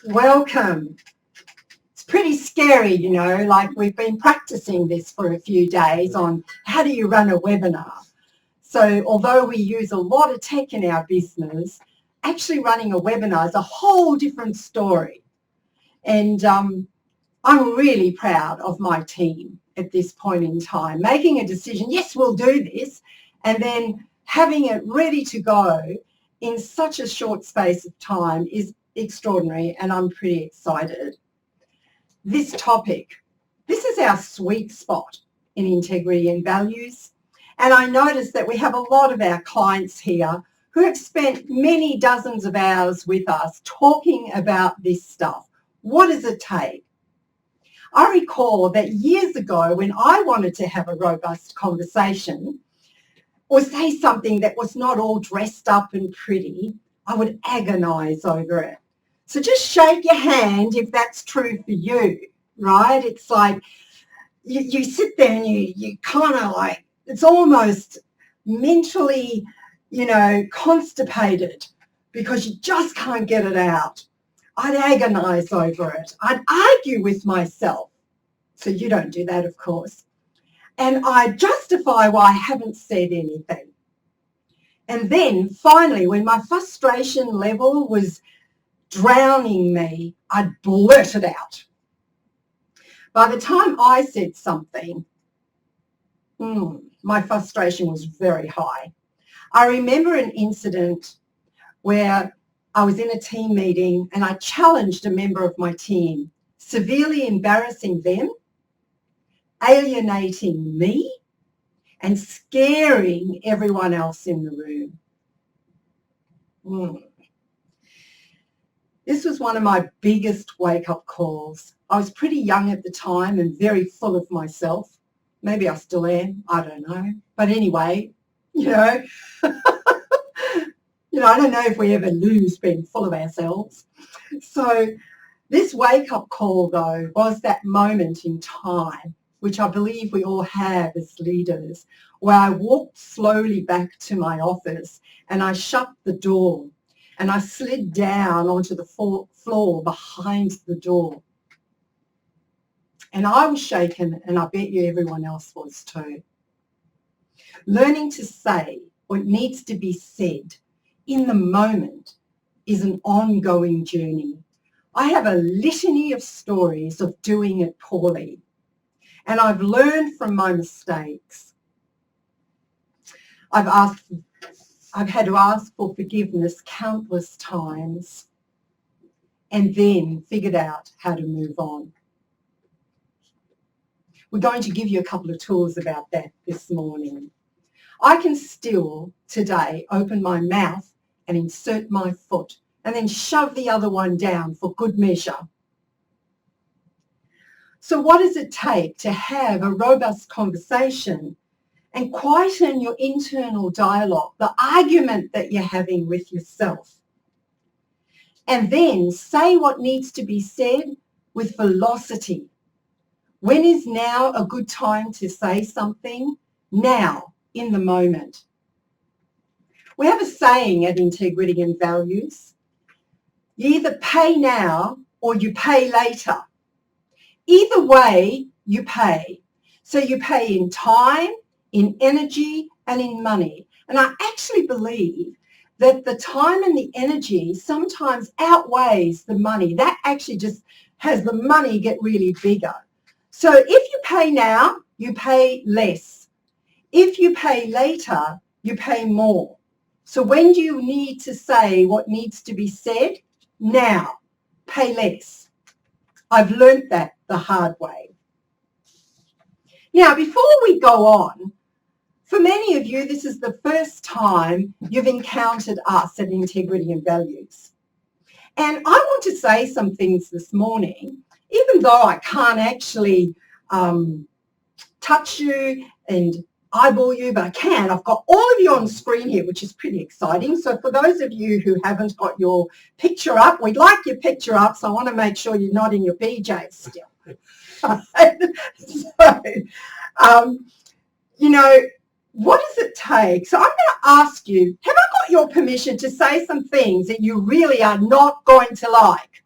Welcome. It's pretty scary, like we've been practicing this for a few days on how do you run a webinar. So although we use a lot of tech in our business, actually running a webinar is a whole different story. And I'm really proud of my team at this point in time, making a decision, yes, we'll do this, and then having it ready to go in such a short space of time is extraordinary, and I'm pretty excited. This topic, this is our sweet spot in integrity and values, and I notice that we have a lot of our clients here who have spent many dozens of hours with us talking about this stuff. What does it take? I recall that years ago when I wanted to have a robust conversation or say something that was not all dressed up and pretty, I would agonize over it. So just shake your hand if that's true for you, right? It's like you sit there and you kind of like, it's almost mentally, constipated because you just can't get it out. I'd agonize over it. I'd argue with myself. So you don't do that, of course. And I justify why I haven't said anything. And then finally, when my frustration level was drowning me, I'd blurt it out. By the time I said something, my frustration was very high. I remember an incident where I was in a team meeting and I challenged a member of my team, severely embarrassing them, alienating me, and scaring everyone else in the room. This was one of my biggest wake-up calls. I was pretty young at the time and very full of myself. Maybe I still am, I don't know. But anyway, I don't know if we ever lose being full of ourselves. So this wake-up call, though, was that moment in time, which I believe we all have as leaders, where I walked slowly back to my office and I shut the door and I slid down onto the floor behind the door. And I was shaken, and I bet you everyone else was too. Learning to say what needs to be said in the moment is an ongoing journey. I have a litany of stories of doing it poorly, and I've learned from my mistakes. I've had to ask for forgiveness countless times and then figured out how to move on. We're going to give you a couple of tools about that this morning. I can still today open my mouth and insert my foot and then shove the other one down for good measure. So what does it take to have a robust conversation and quieten your internal dialogue, the argument that you're having with yourself? And then say what needs to be said with velocity. When is now a good time to say something? Now, in the moment. We have a saying at Integrity and Values: you either pay now or you pay later. Either way, you pay. So you pay in time, in energy, and in money. And I actually believe that the time and the energy sometimes outweighs the money. That actually just has the money get really bigger. So if you pay now, you pay less. If you pay later, you pay more. So when do you need to say what needs to be said? Now. Pay less. I've learnt that the hard way. Now, before we go on, for many of you, this is the first time you've encountered us at Integrity and Values. And I want to say some things this morning, even though I can't actually touch you and eyeball you, but I can. I've got all of you on the screen here, which is pretty exciting. So for those of you who haven't got your picture up, we'd like your picture up, so I want to make sure you're not in your PJs still. What does it take? So I'm going to ask you, have I got your permission to say some things that you really are not going to like?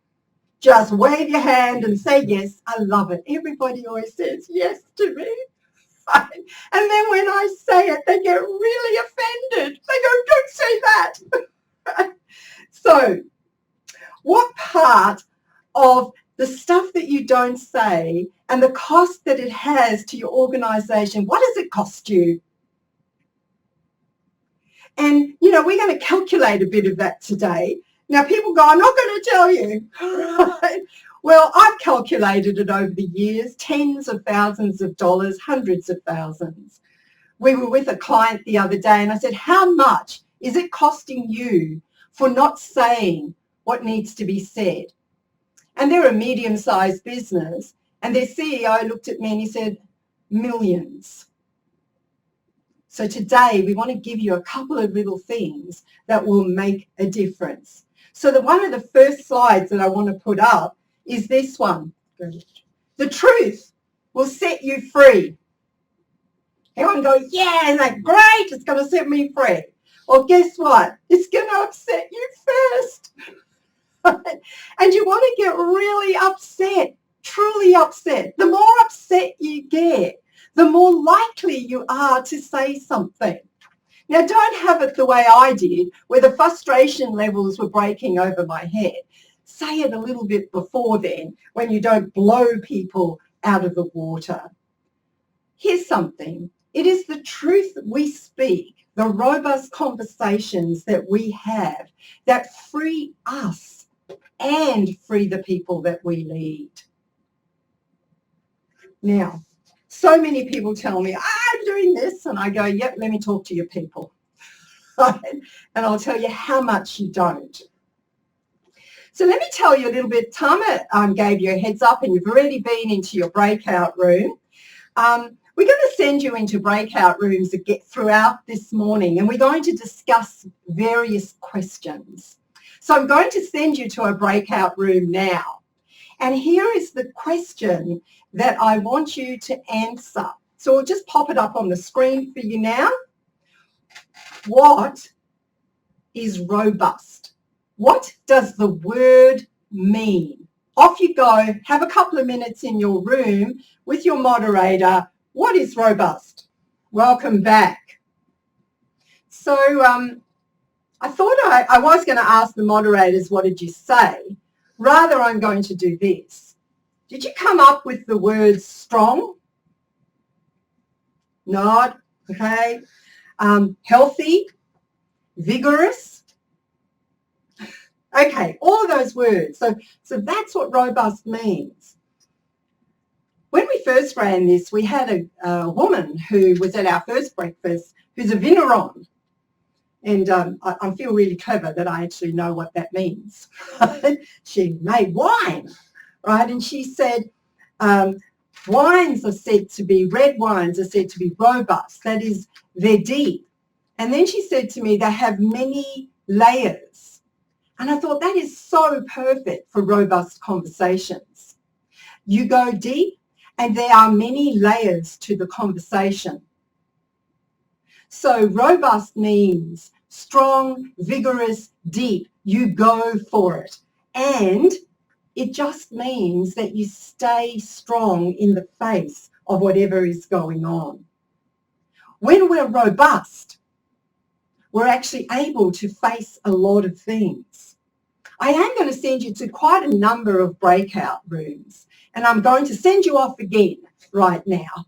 Just wave your hand and say yes. I love it. Everybody always says yes to me. And then when I say it, they get really offended. They go, don't say that. So what part of the stuff that you don't say and the cost that it has to your organisation, what does it cost you? And, you know, we're going to calculate a bit of that today. Now, people go, I'm not going to tell you. Right? Well, I've calculated it over the years, tens of thousands of dollars, hundreds of thousands. We were with a client the other day and I said, how much is it costing you for not saying what needs to be said? And they're a medium-sized business and their CEO looked at me and he said, millions. So today we want to give you a couple of little things that will make a difference. So one of the first slides that I want to put up is this one. The truth will set you free. Everyone goes, yeah, isn't that great? It's going to set me free. Well, guess what? It's going to upset you first. And you want to get really upset, truly upset. The more upset you get, the more likely you are to say something. Now, don't have it the way I did, where the frustration levels were breaking over my head. Say it a little bit before then, when you don't blow people out of the water. Here's something. It is the truth we speak, the robust conversations that we have that free us and free the people that we lead. Now, so many people tell me, I'm doing this, and I go, yep, let me talk to your people. And I'll tell you how much you don't. So let me tell you a little bit. Tama gave you a heads up, and you've already been into your breakout room. We're going to send you into breakout rooms to get throughout this morning, and we're going to discuss various questions. So I'm going to send you to a breakout room now. And here is the question that I want you to answer. So we'll just pop it up on the screen for you now. What is robust? What does the word mean? Off you go. Have a couple of minutes in your room with your moderator. What is robust? Welcome back. So I thought I was going to ask the moderators, what did you say? Rather, I'm going to do this. Did you come up with the word strong? Nod, okay. Healthy, vigorous. Okay, all of those words. So that's what robust means. When we first ran this, we had a woman who was at our first breakfast who's a vigneron. And I feel really clever that I actually know what that means. She made wine, right? And she said, wines are said to be, red wines are said to be robust. That is, they're deep. And then she said to me, they have many layers. And I thought that is so perfect for robust conversations. You go deep and there are many layers to the conversation. So robust means strong, vigorous, deep. You go for it. And it just means that you stay strong in the face of whatever is going on. When we're robust, we're actually able to face a lot of things. I am going to send you to quite a number of breakout rooms, and I'm going to send you off again right now.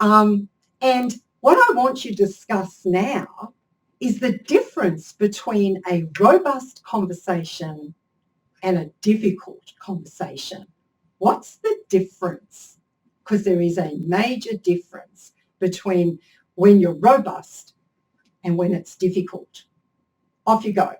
And what I want you to discuss now is the difference between a robust conversation and a difficult conversation. What's the difference? Because there is a major difference between when you're robust and when it's difficult. Off you go.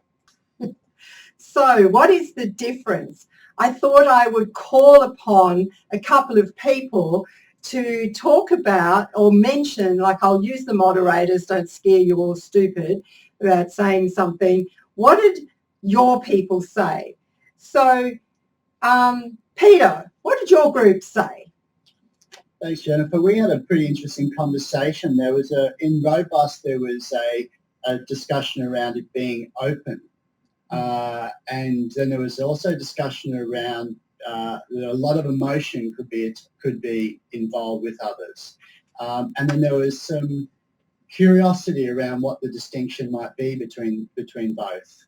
So what is the difference? I thought I would call upon a couple of people to talk about or mention, like I'll use the moderators, don't scare you all stupid about saying something. What did your people say? So, Peter, what did your group say? Thanks, Jennifer. We had a pretty interesting conversation. In robust, there was a discussion around it being open. And then there was also discussion around that a lot of emotion could be involved with others. And then there was some curiosity around what the distinction might be between both,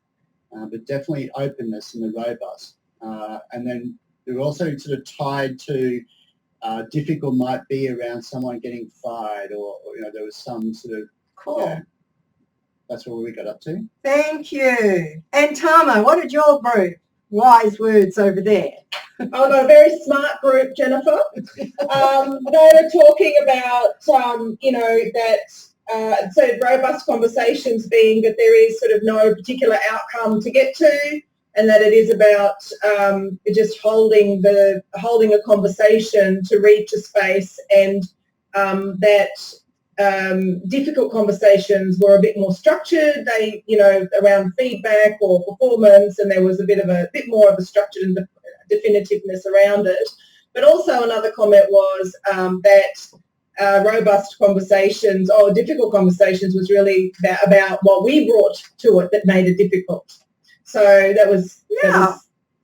but definitely openness in the robust. And then they were also sort of tied to difficult might be around someone getting fired, or there was some sort of Cool. Yeah, that's what we got up to. Thank you. And Tama, what did your group? Wise words over there. I've got a very smart group, Jennifer. They were talking about, so robust conversations being that there is sort of no particular outcome to get to, and that it is about just holding a conversation to reach a space, and that difficult conversations were a bit more structured. They, around feedback or performance, and there was a bit more of a structured and definitiveness around it. But also another comment was that robust conversations or difficult conversations was really about what we brought to it that made it difficult. So that was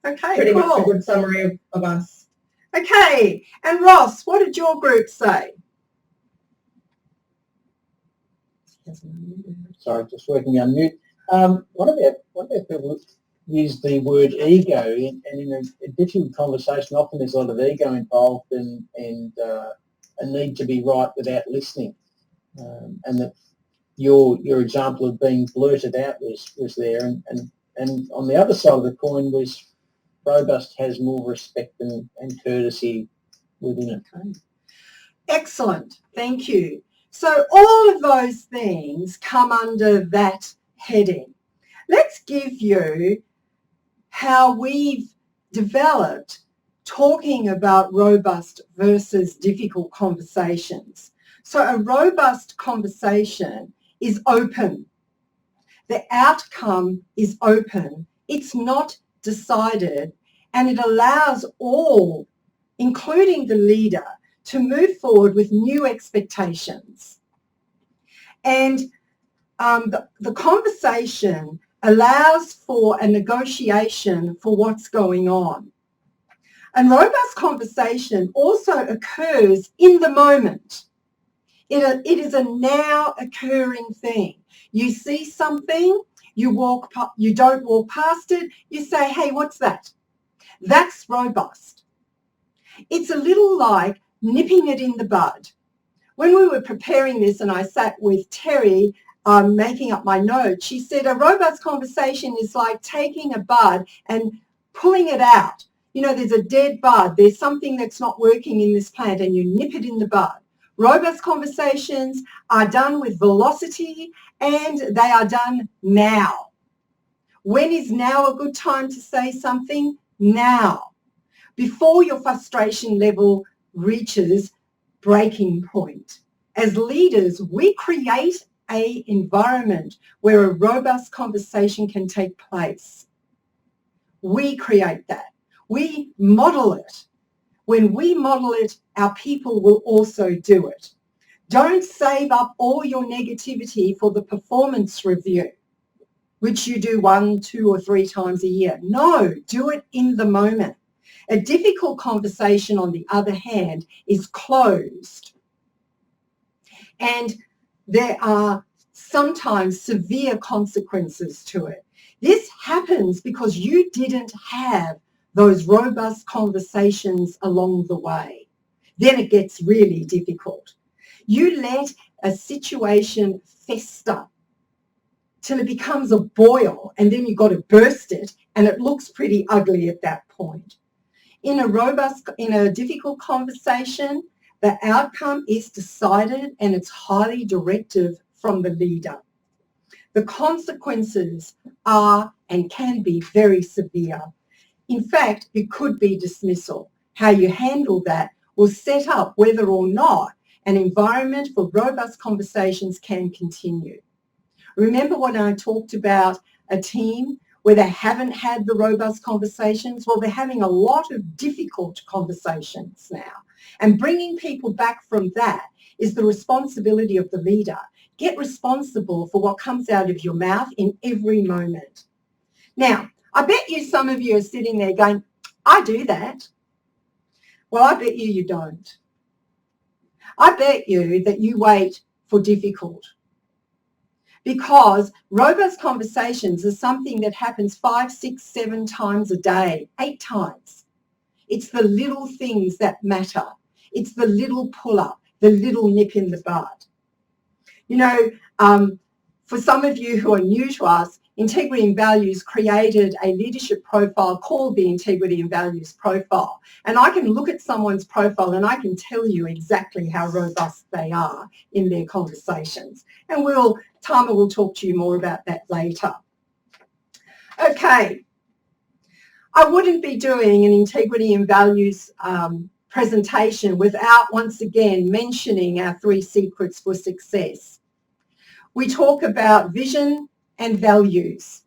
Okay, pretty cool. much a good summary of us. Okay, and Ross, what did your group say? Sorry, just working on mute. One of our people used the word ego, and in a difficult conversation, often there's a lot of ego involved, and a need to be right without listening, and that your example of being blurted out was there, and on the other side of the coin was robust has more respect and courtesy within it. Okay. Excellent, thank you. So all of those things come under that heading. Let's give you how we've developed talking about robust versus difficult conversations. So a robust conversation is open. The outcome is open. It's not decided, and it allows all, including the leader, to move forward with new expectations. And the conversation allows for a negotiation for what's going on. And robust conversation also occurs in the moment. It is a now occurring thing. You see something, you don't walk past it, you say, hey, what's that? That's robust. It's a little like nipping it in the bud. When we were preparing this and I sat with Terry making up my notes, she said a robust conversation is like taking a bud and pulling it out. There's a dead bud, there's something that's not working in this plant, and you nip it in the bud. Robust conversations are done with velocity, and they are done now. When is now a good time to say something? Now, before your frustration level reaches breaking point. As leaders, we create an environment where a robust conversation can take place. We create that. We model it. When we model it, our people will also do it. Don't save up all your negativity for the performance review, which you do 1, 2, or 3 times a year. No, do it in the moment. A difficult conversation, on the other hand, is closed. And there are sometimes severe consequences to it. This happens because you didn't have those robust conversations along the way. Then it gets really difficult. You let a situation fester till it becomes a boil, and then you've got to burst it, and it looks pretty ugly at that point. In a difficult conversation, the outcome is decided, and it's highly directive from the leader. The consequences are and can be very severe. In fact, it could be dismissal. How you handle that will set up whether or not an environment for robust conversations can continue. Remember when I talked about a team where they haven't had the robust conversations? Well, they're having a lot of difficult conversations now. And bringing people back from that is the responsibility of the leader. Get responsible for what comes out of your mouth in every moment. Now, I bet you some of you are sitting there going, I do that. Well, I bet you don't. I bet you that you wait for difficult, because robust conversations is something that happens 5, 6, 7 times a day, 8 times. It's the little things that matter. It's the little pull-up, the little nip in the bud. You know, for some of you who are new to us, Integrity and Values created a leadership profile called the Integrity and Values Profile. And I can look at someone's profile and I can tell you exactly how robust they are in their conversations. And Tama will talk to you more about that later. Okay. I wouldn't be doing an Integrity and Values presentation without once again mentioning our 3 secrets for success. We talk about vision and values.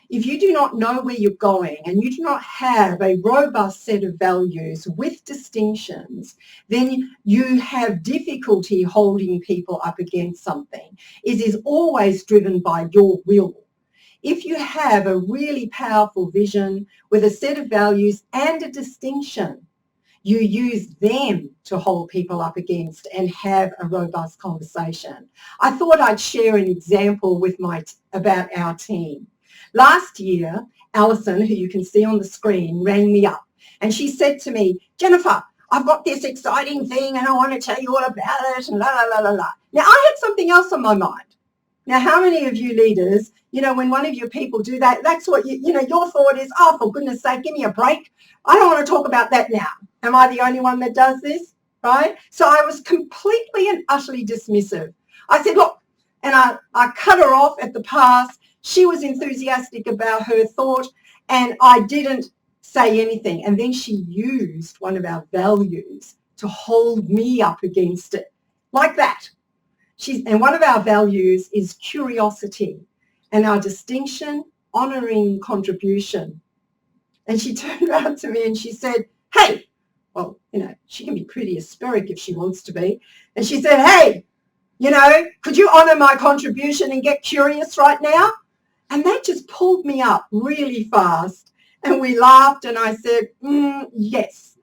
If you do not know where you're going and you do not have a robust set of values with distinctions, then you have difficulty holding people up against something. It is always driven by your will. If you have a really powerful vision with a set of values and a distinction, you use them to hold people up against and have a robust conversation. I thought I'd share an example with about our team. Last year, Alison, who you can see on the screen, rang me up and she said to me, Jennifer, I've got this exciting thing and I want to tell you all about it and la, la, la, la, la. Now, I had something else on my mind. Now, how many of you leaders, you know, when one of your people do that, that's what, you know, your thought is, oh, for goodness sake, give me a break. I don't want to talk about that now. Am I the only one that does this, right? So I was completely and utterly dismissive. I said, look, and I cut her off at the pass. She was enthusiastic about her thought and I didn't say anything. And then she used one of our values to hold me up against it, like that. And one of our values is curiosity, and our distinction, honouring contribution. And she turned around to me and she said, hey, well, you know, she can be pretty aspheric if she wants to be. And she said, hey, you know, could you honour my contribution and get curious right now? And that just pulled me up really fast. And we laughed and I said, yes.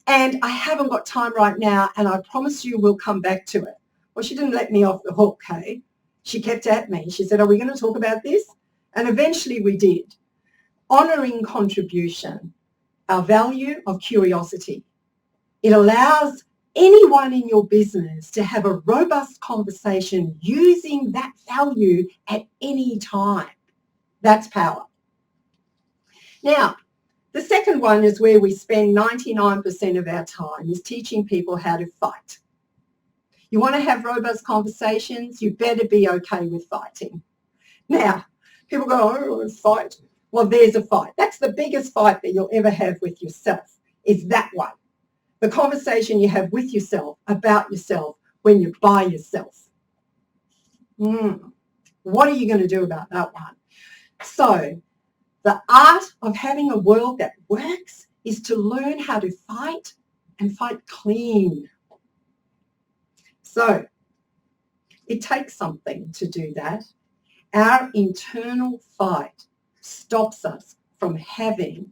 And I haven't got time right now and I promise you we'll come back to it. Well, she didn't let me off the hook, hey? She kept at me. She said, are we going to talk about this? And eventually we did. Honouring contribution, our value of curiosity. It allows anyone in your business to have a robust conversation using that value at any time. That's power. Now, the second one is where we spend 99% of our time is teaching people how to fight. You want to have robust conversations, you better be okay with fighting. Now, people go, oh, I want to fight. Well, there's a fight. That's the biggest fight that you'll ever have with yourself, is that one. The conversation you have with yourself, about yourself, when you're by yourself. What are you going to do about that one? So, the art of having a world that works is to learn how to fight and fight clean. So, it takes something to do that. Our internal fight stops us from having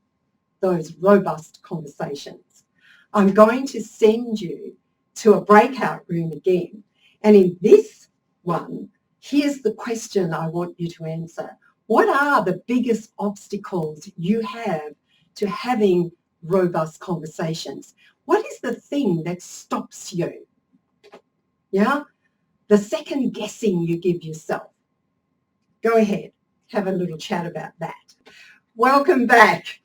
those robust conversations. I'm going to send you to a breakout room again. And in this one, here's the question I want you to answer. What are the biggest obstacles you have to having robust conversations? What is the thing that stops you? Yeah? The second guessing you give yourself. Go ahead, have a little chat about that. Welcome back.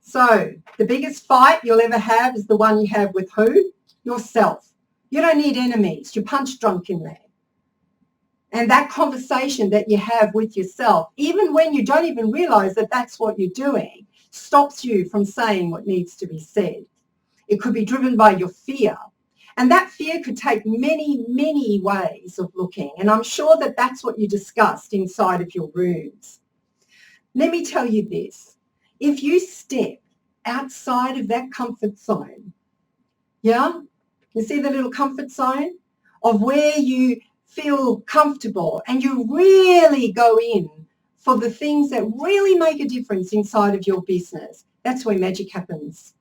So, the biggest fight you'll ever have is the one you have with who? Yourself. You don't need enemies. You're punch drunk in there. And that conversation that you have with yourself, even when you don't even realize that that's what you're doing, stops you from saying what needs to be said. It could be driven by your fear. And that fear could take many, many ways of looking. And I'm sure that that's what you discussed inside of your rooms. Let me tell you this. If you step outside of that comfort zone, yeah, you see the little comfort zone of where you feel comfortable and you really go in for the things that really make a difference inside of your business, that's where magic happens.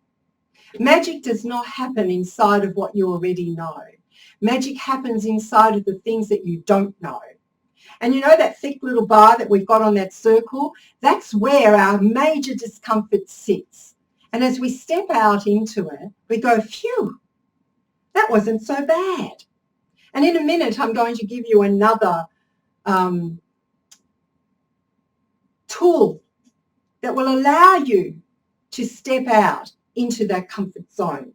Magic does not happen inside of what you already know. Magic happens inside of the things that you don't know. And you know that thick little bar that we've got on that circle? That's where our major discomfort sits. And as we step out into it, we go, phew, that wasn't so bad. And in a minute, I'm going to give you another tool that will allow you to step out into that comfort zone.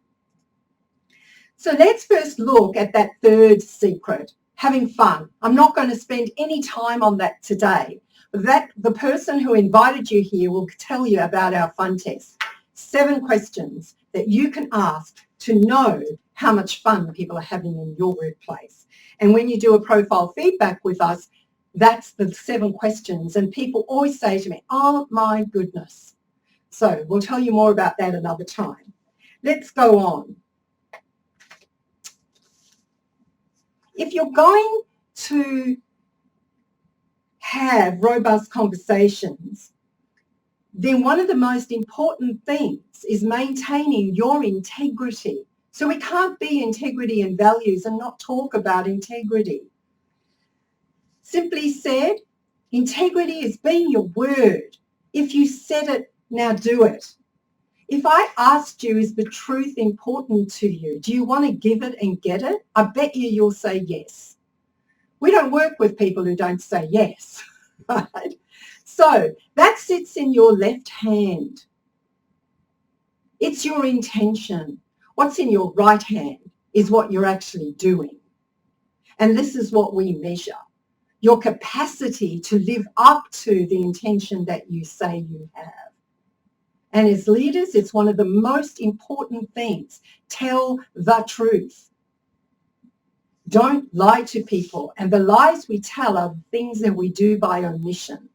So let's first look at that third secret, having fun. I'm not going to spend any time on that today. The person who invited you here will tell you about our fun test. 7 questions that you can ask to know how much fun people are having in your workplace. And when you do a profile feedback with us, that's the 7 questions. And people always say to me, oh my goodness. So we'll tell you more about that another time. Let's go on. If you're going to have robust conversations, then one of the most important things is maintaining your integrity. So we can't be integrity and values and not talk about integrity. Simply said, integrity is being your word. If you said it, now do it. If I asked you, is the truth important to you? Do you want to give it and get it? I bet you'll say yes. We don't work with people who don't say yes, right? So that sits in your left hand. It's your intention. What's in your right hand is what you're actually doing. And this is what we measure. Your capacity to live up to the intention that you say you have. And as leaders, it's one of the most important things. Tell the truth. Don't lie to people. And the lies we tell are things that we do by omission.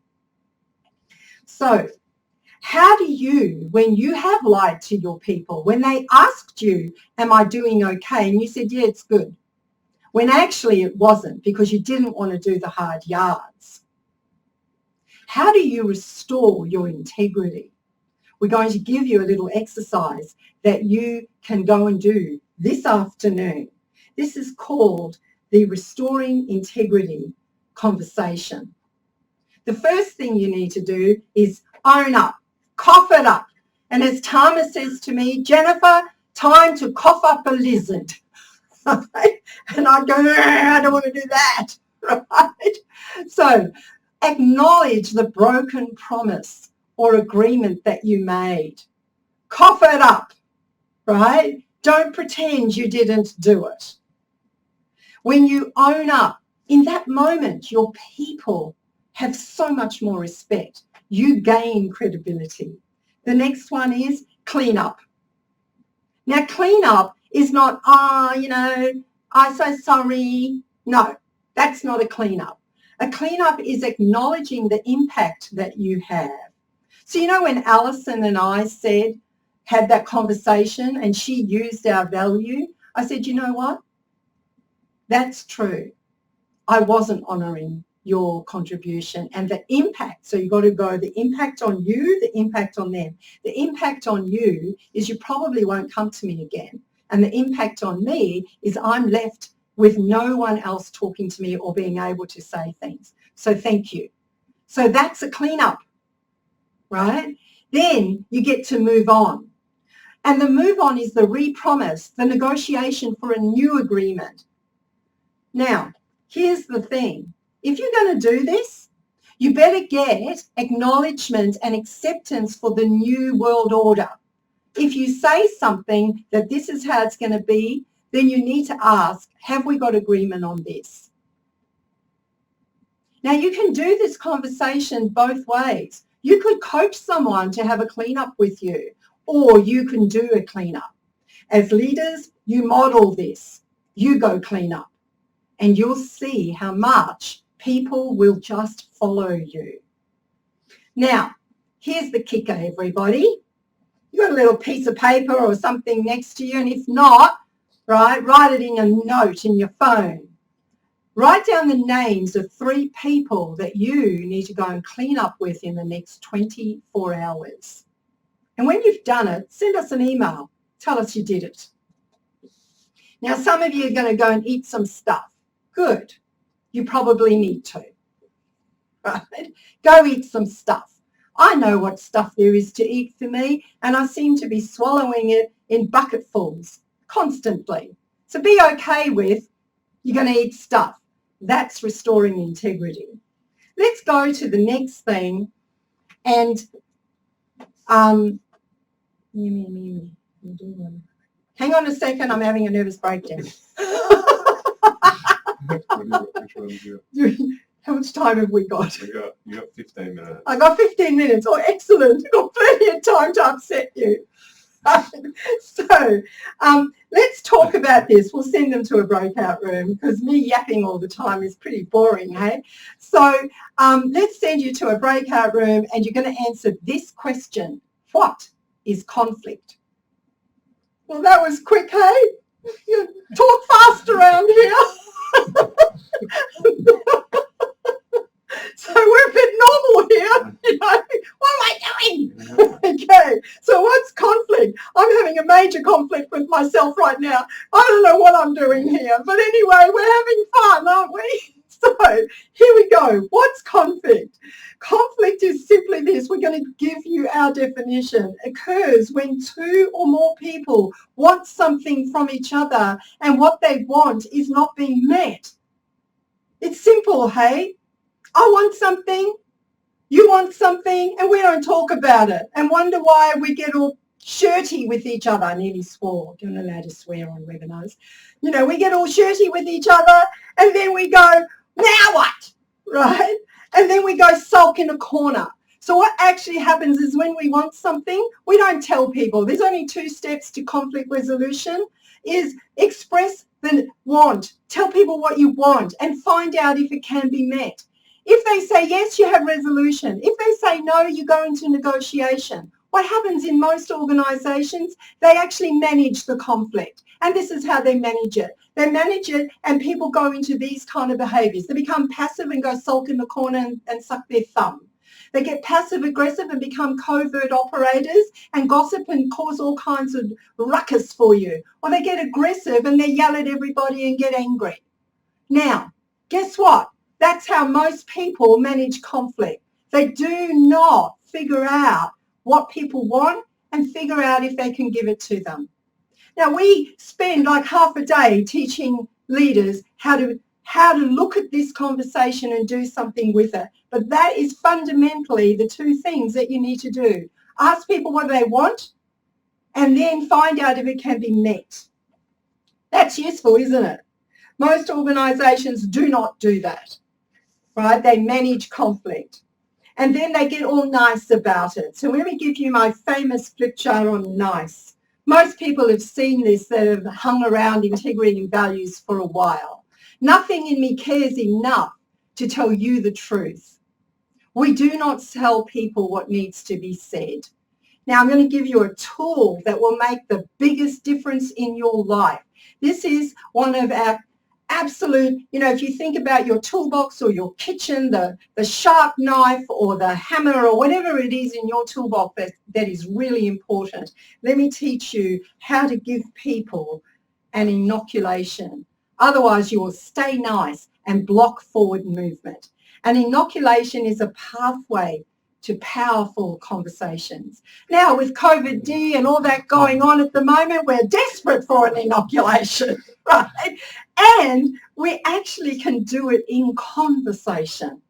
So how do you, when you have lied to your people, when they asked you, am I doing okay? And you said, yeah, it's good. When actually it wasn't because you didn't want to do the hard yards. How do you restore your integrity? We're going to give you a little exercise that you can go and do this afternoon. This is called the Restoring Integrity Conversation. The first thing you need to do is own up, cough it up. And as Tama says to me, Jennifer, time to cough up a lizard. And I go, I don't want to do that, right? So acknowledge the broken promise or agreement that you made. Cough it up, right? Don't pretend you didn't do it. When you own up, in that moment, your people have so much more respect. You gain credibility. The next one is clean up. Now, clean up is not, I'm so sorry. No, that's not a clean up. A clean up is acknowledging the impact that you have. So, you know, when Alison and I had that conversation and she used our value, I said, you know what? That's true. I wasn't honouring your contribution and the impact. So you've got to go the impact on you, the impact on them. The impact on you is you probably won't come to me again. And the impact on me is I'm left with no one else talking to me or being able to say things. So thank you. So that's a cleanup, right? Then you get to move on. And the move on is the re-promise, the negotiation for a new agreement. Now, here's the thing. If you're going to do this, you better get acknowledgement and acceptance for the new world order. If you say something that this is how it's going to be, then you need to ask, have we got agreement on this? Now, you can do this conversation both ways. You could coach someone to have a cleanup with you, or you can do a cleanup. As leaders, you model this. You go clean up, and you'll see how much people will just follow you. Now, here's the kicker, everybody. You got a little piece of paper or something next to you, and if not, right, write it in a note in your phone. Write down the names of 3 people that you need to go and clean up with in the next 24 hours. And when you've done it, send us an email. Tell us you did it. Now, some of you are going to go and eat some stuff. Good. You probably need to. Right? Go eat some stuff. I know what stuff there is to eat for me, and I seem to be swallowing it in bucketfuls constantly. So be okay with you're going to eat stuff. That's restoring integrity. Let's go to the next thing. And hang on a second, I'm having a nervous breakdown. How much time have we got? You got 15 minutes. I got 15 minutes. Oh, excellent. I've got plenty of time to upset you. So let's talk about this. We'll send them to a breakout room because me yapping all the time is pretty boring, hey? So let's send you to a breakout room and you're going to answer this question. What is conflict? Well, that was quick, hey? You talk fast around here. So we're a bit normal here, you know. What am I doing? Okay, so what's conflict? I'm having a major conflict with myself right now. I don't know what I'm doing here. But anyway, we're having fun, aren't we? So here we go. What's conflict? Conflict is simply this. We're going to give you our definition. It occurs when 2 or more people want something from each other and what they want is not being met. It's simple, hey? I want something, you want something, and we don't talk about it and wonder why we get all shirty with each other. I nearly swore. You're not allowed to swear on webinars. You know, we get all shirty with each other and then we go, now what? Right? And then we go sulk in a corner. So what actually happens is when we want something, we don't tell people. There's only 2 steps to conflict resolution, is express the want. Tell people what you want and find out if it can be met. If they say yes, you have resolution. If they say no, you go into negotiation. What happens in most organisations, they actually manage the conflict. And this is how they manage it. They manage it and people go into these kind of behaviours. They become passive and go sulk in the corner and suck their thumb. They get passive aggressive and become covert operators and gossip and cause all kinds of ruckus for you. Or they get aggressive and they yell at everybody and get angry. Now, guess what? That's how most people manage conflict. They do not figure out what people want and figure out if they can give it to them. Now, we spend like half a day teaching leaders how to look at this conversation and do something with it. But that is fundamentally the 2 things that you need to do. Ask people what they want and then find out if it can be met. That's useful, isn't it? Most organisations do not do that. Right? They manage conflict. And then they get all nice about it. So let me give you my famous flip chart on nice. Most people have seen this that have hung around integrity and values for a while. Nothing in me cares enough to tell you the truth. We do not tell people what needs to be said. Now I'm going to give you a tool that will make the biggest difference in your life. This is one of our absolute, if you think about your toolbox or your kitchen, the sharp knife or the hammer or whatever it is in your toolbox that is really important. Let me teach you how to give people an inoculation. Otherwise, you will stay nice and block forward movement. An inoculation is a pathway to powerful conversations. Now, with COVID-D and all that going on at the moment, we're desperate for an inoculation, right? And we actually can do it in conversation.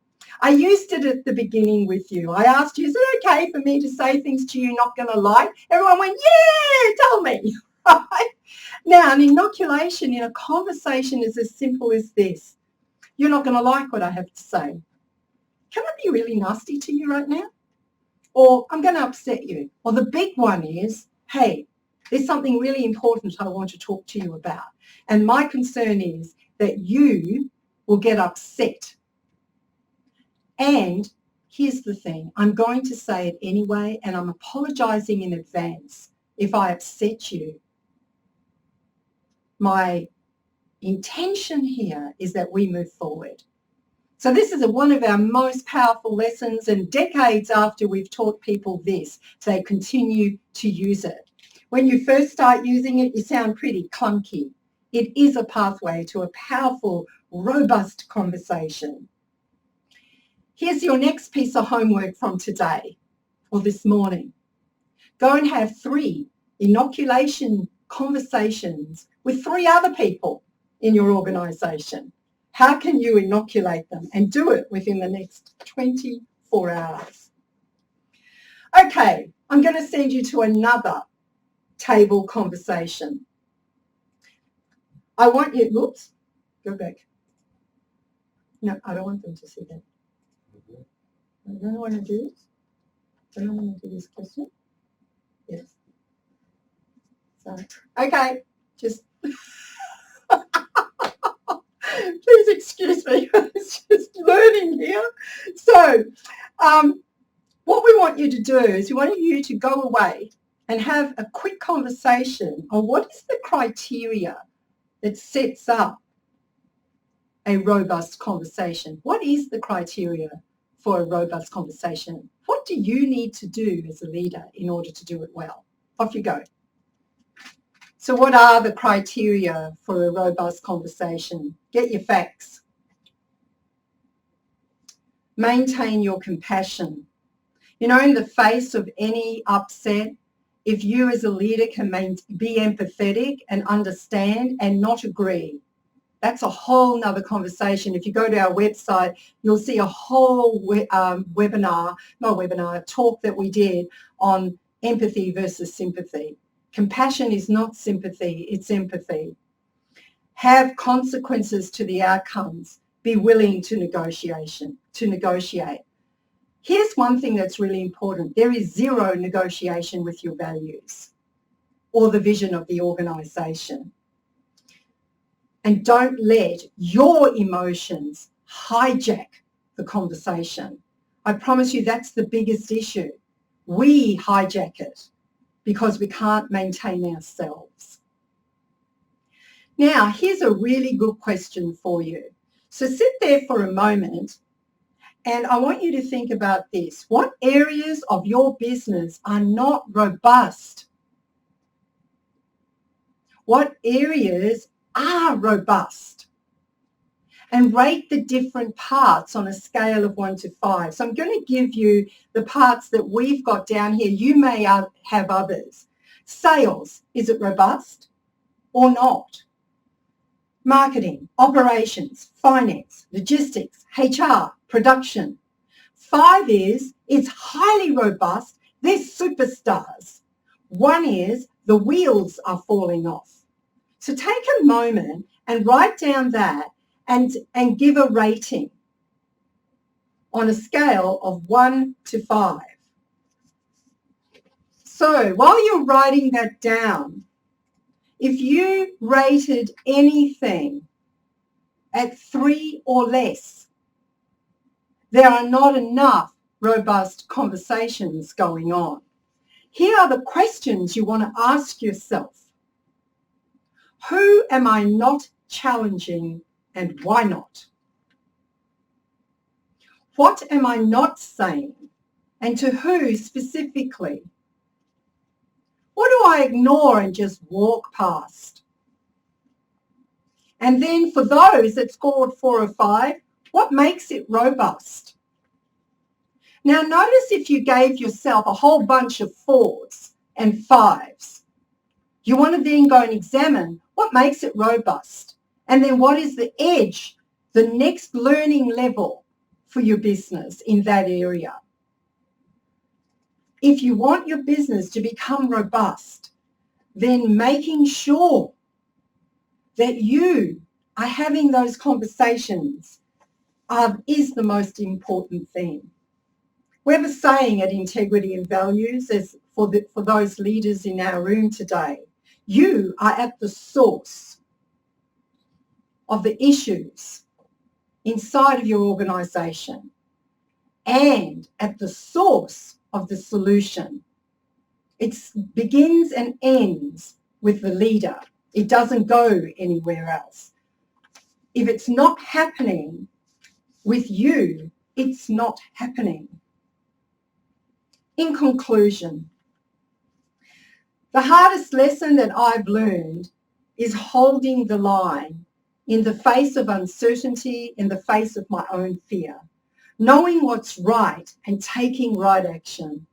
I used it at the beginning with you. I asked you, is it okay for me to say things to you you're not going to like? Everyone went, yeah, tell me. Right? Now, an inoculation in a conversation is as simple as this. You're not going to like what I have to say. Can I be really nasty to you right now? Or I'm going to upset you. Or the big one is, hey, there's something really important I want to talk to you about. And my concern is that you will get upset. And here's the thing. I'm going to say it anyway, and I'm apologizing in advance if I upset you. My intention here is that we move forward. So this is one of our most powerful lessons, and decades after we've taught people this, they continue to use it. When you first start using it, you sound pretty clunky. It is a pathway to a powerful, robust conversation. Here's your next piece of homework from today or this morning. Go and have 3 inoculation conversations with 3 other people in your organisation. How can you inoculate them? And do it within the next 24 hours. Okay, I'm going to send you to another table conversation. I want you, whoops, go back. No, I don't want them to see that. I don't want to do this. I don't want to do this question. Yes. So, okay, just please excuse me. It's just learning here. So, what we want you to do is we want you to go away and have a quick conversation on what is the criteria that sets up a robust conversation. What is the criteria for a robust conversation? What do you need to do as a leader in order to do it well? Off you go. So what are the criteria for a robust conversation? Get your facts. Maintain your compassion. You know, in the face of any upset, if you as a leader can be empathetic and understand and not agree, that's a whole nother conversation. If you go to our website, you'll see a whole talk that we did on empathy versus sympathy. Compassion is not sympathy, it's empathy. Have consequences to the outcomes. Be willing to negotiate. Here's one thing that's really important. There is zero negotiation with your values or the vision of the organisation. And don't let your emotions hijack the conversation. I promise you that's the biggest issue. We hijack it because we can't maintain ourselves. Now, here's a really good question for you. So sit there for a moment and I want you to think about this. What areas of your business are not robust? What areas are robust? And rate the different parts on a scale of 1 to 5. So I'm going to give you the parts that we've got down here. You may have others. Sales, is it robust or not? Marketing, operations, finance, logistics, HR, production. 5 is it's highly robust. They're superstars. 1 is the wheels are falling off. So take a moment and write down that and give a rating on a scale of 1 to 5. So while you're writing that down, if you rated anything at 3 or less, there are not enough robust conversations going on. Here are the questions you want to ask yourself. Who am I not challenging and why not? What am I not saying and to who specifically? What do I ignore and just walk past? And then for those that scored 4 or 5, what makes it robust? Now notice if you gave yourself a whole bunch of 4s and 5s. You want to then go and examine what makes it robust. And then what is the edge, the next learning level for your business in that area? If you want your business to become robust, then making sure that you are having those conversations is the most important thing. We have a saying at Integrity and Values, as for those leaders in our room today, you are at the source of the issues inside of your organisation and at the source of the solution. It begins and ends with the leader. It doesn't go anywhere else. If it's not happening with you, it's not happening. In conclusion, the hardest lesson that I've learned is holding the line in the face of uncertainty, in the face of my own fear, knowing what's right and taking right action.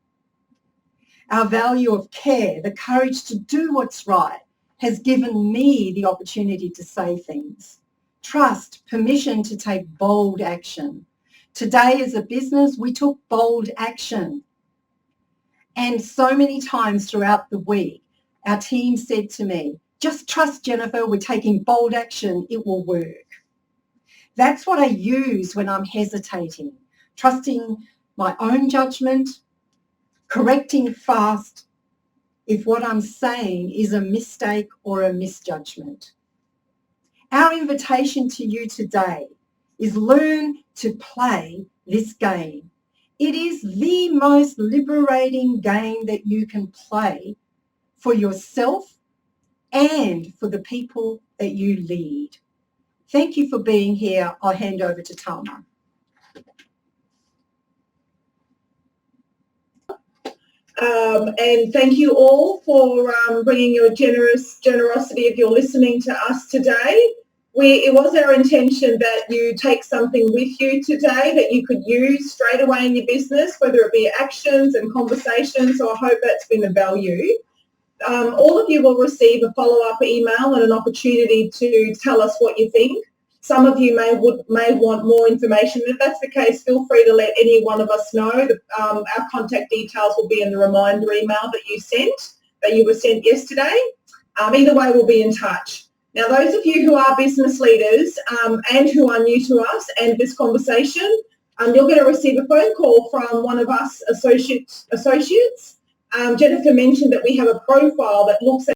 Our value of care, the courage to do what's right, has given me the opportunity to say things. Trust, permission to take bold action. Today as a business, we took bold action. And so many times throughout the week, our team said to me, just trust, Jennifer, we're taking bold action, it will work. That's what I use when I'm hesitating, trusting my own judgment, correcting fast if what I'm saying is a mistake or a misjudgment. Our invitation to you today is learn to play this game. It is the most liberating game that you can play for yourself and for the people that you lead. Thank you for being here. I'll hand over to Tama. And thank you all for bringing your generosity if you're listening to us today. It was our intention that you take something with you today that you could use straight away in your business, whether it be actions and conversations, so I hope that's been of value. All of you will receive a follow-up email and an opportunity to tell us what you think. Some of you may want more information. If that's the case, feel free to let any one of us know. Our contact details will be in the reminder email that you were sent yesterday. Either way, we'll be in touch. Now, those of you who are business leaders and who are new to us and this conversation, you're going to receive a phone call from one of us associates. Jennifer mentioned that we have a profile that looks at